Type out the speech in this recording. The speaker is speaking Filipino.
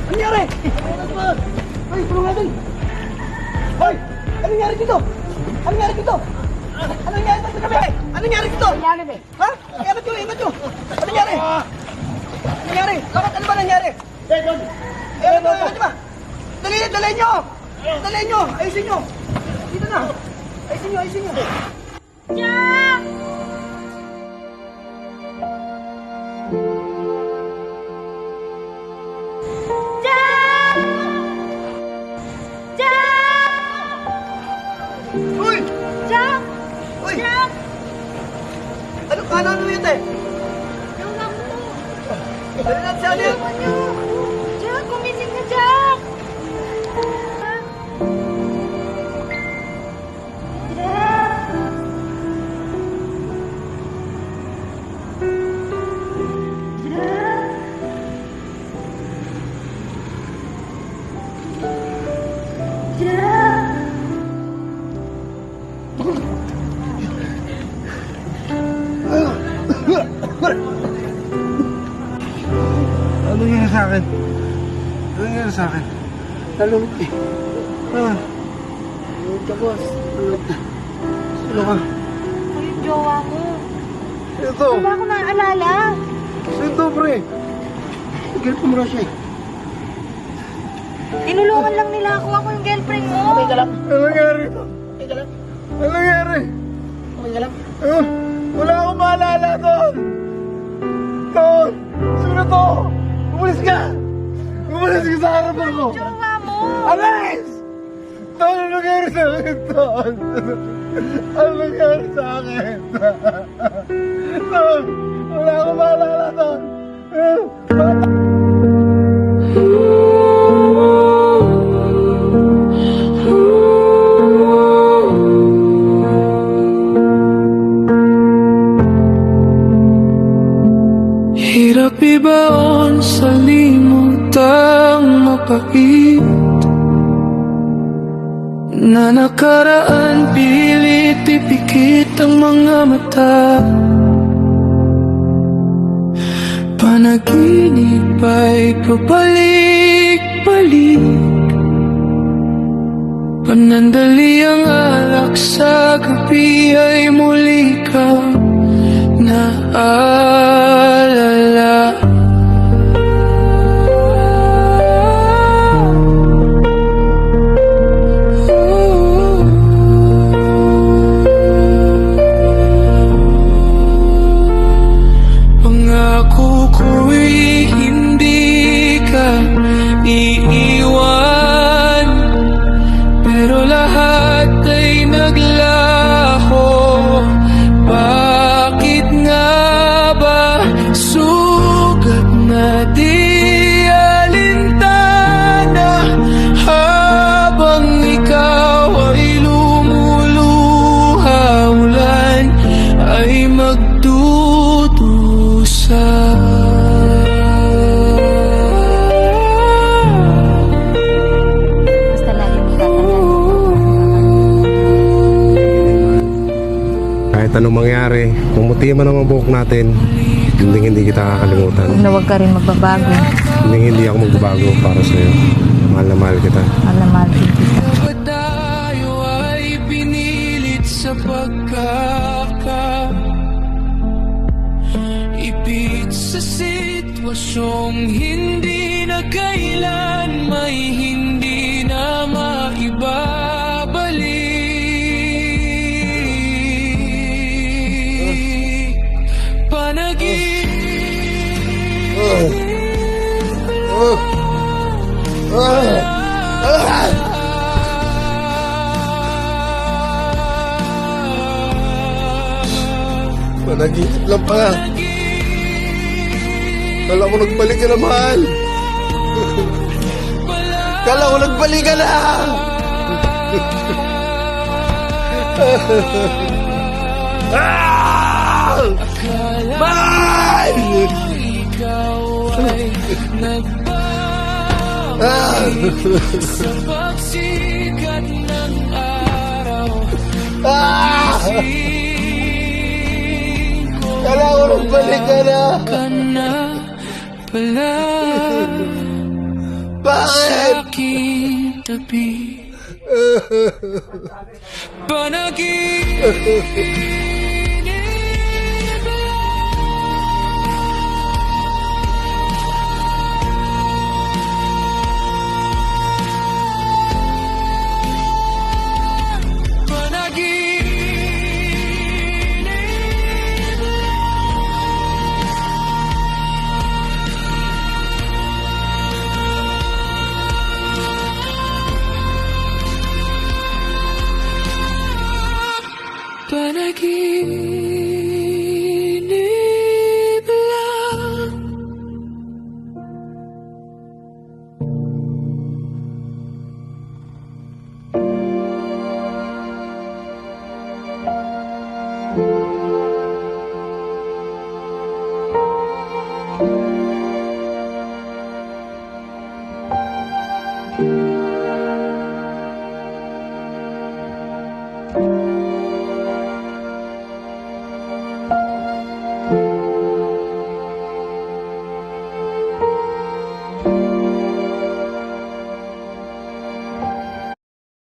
Ano nangyari? Ay, tulong natin! Hoy! Ano nangyari dito? Ano nangyari dito? Ano nangyari dito sa gabi? Ano nangyari dito? Ha? Ingat nyo, ingat nyo! Ano nangyari? Ano nangyari? Bakit ano ba nangyari? Ingat nyo ba? Dali nyo! Dali nyo! Ayusin nyo! Dito na! Ayusin nyo, ayusin nyo! Jack! Jack! Jack! Uy! Jack! Uy! Jack! Ano yun eh? Yung lang mo! Dali natin siya ulit! Ewan niyo! Jack, gumising ka, Jack! Ano nangyari sa akin? Ano nangyari sa akin? Nalungit eh. Nalungit ka, boss. Nalungit na. Sino ka? Ako yung jowa mo. Ito. Wala ko naaalala. Sino, pre? Girlfriend mo na siya eh. Tinulungan lang nila ako. Ako yung girlfriend mo. Okay ka lang? Ano nangyari? Okay ka lang? Ano nangyari? Okay ka lang? Wala akong maalala doon! Doon! Sino to? Umalis ka! Umalis ka sa harapan ko! Jowa mo. Alis! Doon, ano nangyari sa akin, Doon? Ano nangyari sa akin? Doon! Wala akong maalala doon! Hirap ibaon sa limutang mapait na nakaraan, pilit ipikit ang mga mata. Panaginip ay pabalik-balik, panandali ang alak sa gabi ay muli kang naalala. Pangako ko'y hindi ka iiwan, pero lahat ay naglaho. Bakit nga ba sugat na di alintana habang ikaw ay lumuluha, ulan ay magdudusa. Basta lagi mo tatandaan. Kahit anong mangyari, pumuti man ang buhok natin, hindi kita kakalimutan. Huwag ka rin magbabago. Hindi ako magbabago para sa'yo. Mahal na mahal kita. Mahal na mahal din kita. Ba tayo ay pinilit sa ipit sa sitwasyong hindi na kailan may hindi na maibabalik. Panaginip lang pa. Kala ko nagbalik ka na, mahal. Kala ko nagbalik ka na. Mahal! Sa pagsikat ng araw, Kala ko nagbalik ka na. ka na pala. sa aking tabi. Panaginip